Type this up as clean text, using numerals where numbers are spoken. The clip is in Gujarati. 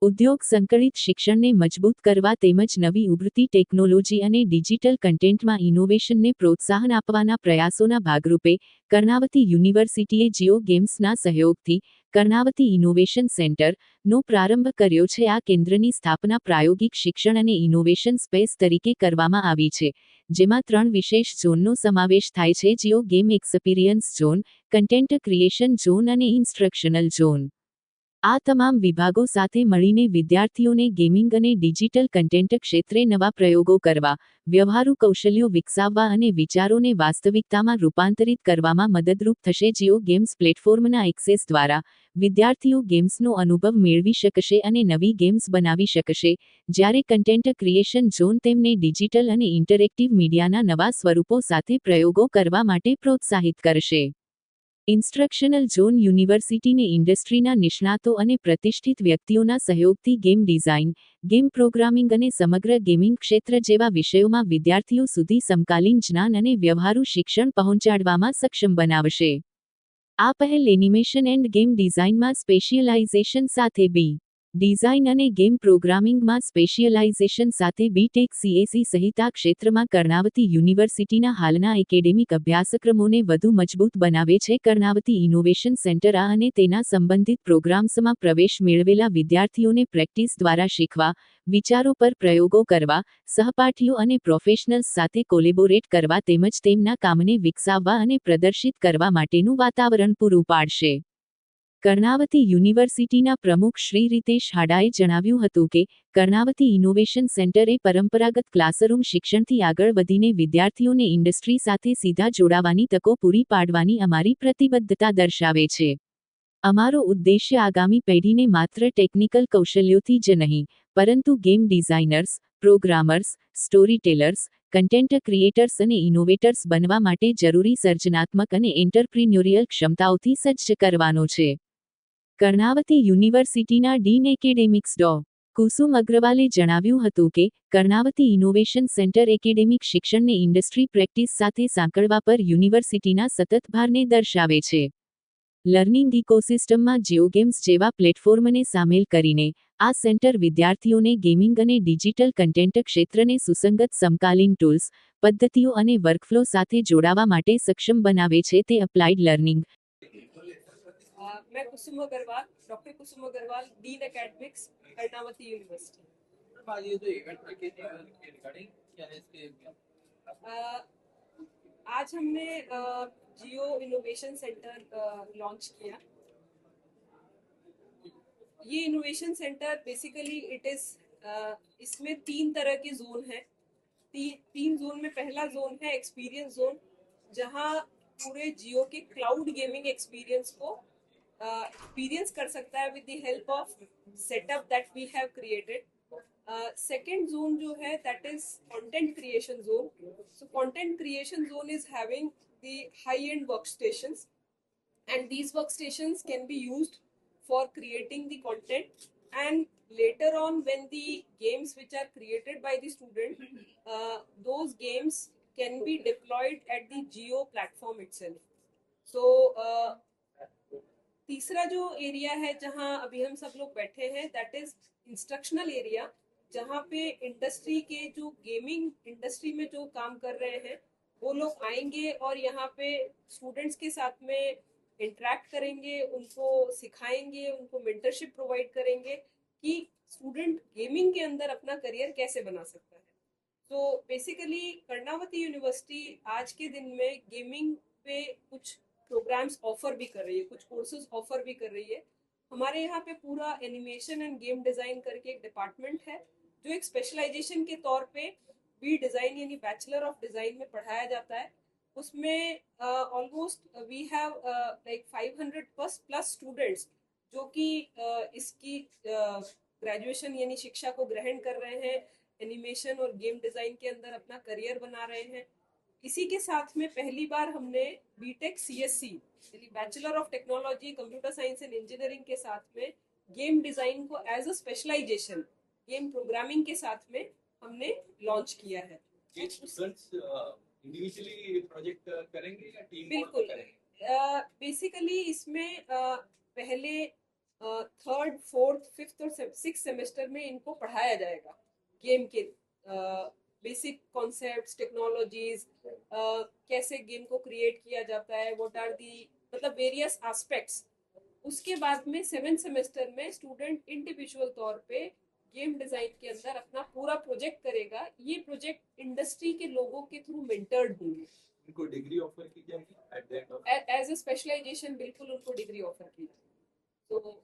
ઉદ્યોગ સંકલિત શિક્ષણને મજબૂત કરવા તેમજ નવી ઉભરતી ટેકનોલોજી અને ડિજિટલ કન્ટેન્ટમાં ઇનોવેશનને પ્રોત્સાહન આપવાના પ્રયાસોના ભાગરૂપે કર્ણાવતી યુનિવર્સિટીએ જીઓ ગેમ્સના સહયોગથી કર્ણાવતી ઇનોવેશન સેન્ટરનો પ્રારંભ કર્યો છે. આ કેન્દ્રની સ્થાપના પ્રાયોગિક શિક્ષણ અને ઇનોવેશન સ્પેસ તરીકે કરવામાં આવી છે, જેમાં 3 વિશેષ ઝોનનો સમાવેશ થાય છે: Jio game experience zone, content creation zone અને ઇન્સ્ટ્રક્શનલ ઝોન. આ તમામ વિભાગો સાથે મળીને વિદ્યાર્થીઓને ગેમિંગ અને ડિજિટલ કન્ટેન્ટ ક્ષેત્રે નવા પ્રયોગો કરવા, વ્યવહારુ કૌશલ્યો વિકસાવવા અને વિચારોને વાસ્તવિકતામાં રૂપાંતરિત કરવામાં મદદરૂપ થશે. જીઓ ગેમ્સ પ્લેટફોર્મના એક્સેસ દ્વારા વિદ્યાર્થીઓ ગેમ્સનો અનુભવ મેળવી શકશે અને નવી ગેમ્સ બનાવી શકશે, જ્યારે કન્ટેન્ટ ક્રિએશન ઝોન તેમને ડિજિટલ અને ઇન્ટરેક્ટિવ મીડિયાના નવા સ્વરૂપો સાથે પ્રયોગો કરવા માટે પ્રોત્સાહિત કરશે. ઇન્સ્ટ્રક્શનલ ઝોન યુનિવર્સિટીને ઇન્ડસ્ટ્રીના નિષ્ણાતો અને પ્રતિષ્ઠિત વ્યક્તિઓના સહયોગથી ગેમ ડિઝાઇન, ગેમ પ્રોગ્રામિંગ અને સમગ્ર ગેમિંગ ક્ષેત્ર જેવા વિષયોમાં વિદ્યાર્થીઓ સુધી સમકાલીન જ્ઞાન અને વ્યવહારુ શિક્ષણ પહોંચાડવામાં સક્ષમ બનાવશે. આ પહેલ એનિમેશન એન્ડ ગેમ ડિઝાઇનમાં સ્પેશિયલાઇઝેશન સાથે બી. ડિઝાઇન અને ગેમ પ્રોગ્રામિંગમાં સ્પેશિયલાઇઝેશન સાથે બી.ટેક. CSE સહિત આ ક્ષેત્રમાં કર્ણાવતી યુનિવર્સિટીના હાલના એકેડેમિક અભ્યાસક્રમોને વધુ મજબૂત બનાવે છે. કર્ણાવતી ઇનોવેશન સેન્ટર આ અને તેના સંબંધિત પ્રોગ્રામ્સમાં પ્રવેશ મેળવેલા વિદ્યાર્થીઓને પ્રેક્ટિસ દ્વારા શીખવા, વિચારો પર પ્રયોગો કરવા, સહપાઠીઓ અને પ્રોફેશનલ્સ સાથે કોલેબોરેટ કરવા તેમજ તેમના કામને વિકસાવવા અને પ્રદર્શિત કરવા માટેનું વાતાવરણ પૂરું પાડશે. કર્ણાવતી યુનિવર્સિટીના પ્રમુખ શ્રી રીતેશ હાડાએ જણાવ્યું હતું કે, કર્ણાવતી ઇનોવેશન સેન્ટર એ પરંપરાગત ક્લાસરૂમ શિક્ષણથી આગળ વધીને વિદ્યાર્થીઓને ઇન્ડસ્ટ્રી સાથે સીધા જોડાવાની તકો પૂરી પાડવાની અમારી પ્રતિબદ્ધતા દર્શાવે છે. અમારો ઉદ્દેશ્ય આગામી પેઢીને માત્ર ટેકનિકલ કૌશલ્યોથી જ નહીં, પરંતુ ગેમ ડિઝાઇનર્સ, પ્રોગ્રામર્સ, સ્ટોરીટેલર્સ, કન્ટેન્ટ ક્રિએટર્સ અને ઇનોવેટર્સ બનવા માટે જરૂરી સર્જનાત્મક અને એન્ટરપ્રિન્યોરિયલ ક્ષમતાઓથી સજ્જ કરવાનો છે. કર્ણાવતી યુનિવર્સિટીના ડીન એકેડેમિક્સ ડો. કુસુમ અગ્રવાલે જણાવ્યું હતું કે, કર્ણાવતી ઇનોવેશન સેન્ટર એકેડેમિક શિક્ષણને ઇન્ડસ્ટ્રી પ્રેક્ટિસ સાથે સાંકળવા પર યુનિવર્સિટીના સતત ભારને દર્શાવે છે. લર્નિંગ ઇકોસિસ્ટમમાં જીઓગેમ્સ જેવા પ્લેટફોર્મને સામેલ કરીને, આ સેન્ટર વિદ્યાર્થીઓને ગેમિંગ અને ડિજિટલ કન્ટેન્ટ ક્ષેત્રને સુસંગત સમકાલીન ટૂલ્સ, પદ્ધતિઓ અને વર્કફ્લો સાથે જોડાવા માટે સક્ષમ બનાવે છે. તે અપ્લાઇડ લર્નિંગ. मैं Kusum Agarwal, doctor Kusum Agarwal, dean academics, Karnavati university. ये जो इवेंट के रिगार्डिंग क्या है इसके आज हमने जियो इनोवेशन सेंटर लॉन्च किया। ये innovation centre basically it is इसमें 3 तरह के जोन है। तीन जोन में पहला जोन है एक्सपीरियंस जोन, जहां पूरे जियो के क्लाउड गेमिंग एक्सपीरियंस को एक्सपीरियंस कर सकता है with the help of setup that we have created. Second zone जो है that is content creation zone. So content creation zone is having the high end workstations and these workstations can be used for creating the content, and later on when the games which are created by the student, those games can be deployed at the Geo platform itself. So तीसरा जो एरिया है जहां अभी हम सब लोग बैठे हैं दैट इज इंस्ट्रक्शनल एरिया, जहां पे इंडस्ट्री के जो गेमिंग इंडस्ट्री में जो काम कर रहे हैं वो लोग आएंगे और यहाँ पे स्टूडेंट्स के साथ में इंटरेक्ट करेंगे, उनको सिखाएंगे, उनको मेंटरशिप प्रोवाइड करेंगे कि स्टूडेंट गेमिंग के अंदर अपना करियर कैसे बना सकता है। तो बेसिकली कर्णावती यूनिवर्सिटी आज के दिन में गेमिंग पे कुछ प्रोग्राम्स ऑफर भी कर रही है, कुछ कोर्सेज ऑफर भी कर रही है। हमारे यहाँ पे पूरा एनिमेशन एंड गेम डिज़ाइन करके एक डिपार्टमेंट है, जो एक स्पेशलाइजेशन के तौर पे बी डिज़ाइन यानी बैचलर ऑफ डिज़ाइन में पढ़ाया जाता है। उसमें almost we have like 500 plus students जो कि इसकी ग्रेजुएशन यानी शिक्षा को ग्रहण कर रहे हैं, एनिमेशन और गेम डिज़ाइन के अंदर अपना करियर बना रहे हैं। इसी के साथ में पहली बार हमने बीटेक CSC यानी bachelor of technology computer science and engineering के साथ में गेम डिज़ाइन को as a specialization game programming के साथ में हमने लॉन्च किया है। इंडिविजुअली प्रोजेक्ट करेंगे या टीम बिल्कुल करेंगे? बेसिकली इसमें पहले थर्ड फोर्थ फिफ्थ और सिक्स सेमेस्टर में इनको पढ़ाया जाएगा गेम के बेसिक कॉन्सेप्ट्स टेक्नोलॉजीज, कैसे गेम को क्रिएट किया जाता है, व्हाट आर दी मतलब वेरियस एस्पेक्ट्स। उसके बाद में सेवेंथ सेमेस्टर में स्टूडेंट इंडिविजुअल तौर पे गेम डिजाइन के अंदर अपना पूरा प्रोजेक्ट करेगा। ये प्रोजेक्ट इंडस्ट्री के लोगों के थ्रू मेंटर्ड होंगे। उनको डिग्री ऑफर की जाएगी at the end of as a specialization बिल्कुल उनको डिग्री ऑफर की जाएगी। तो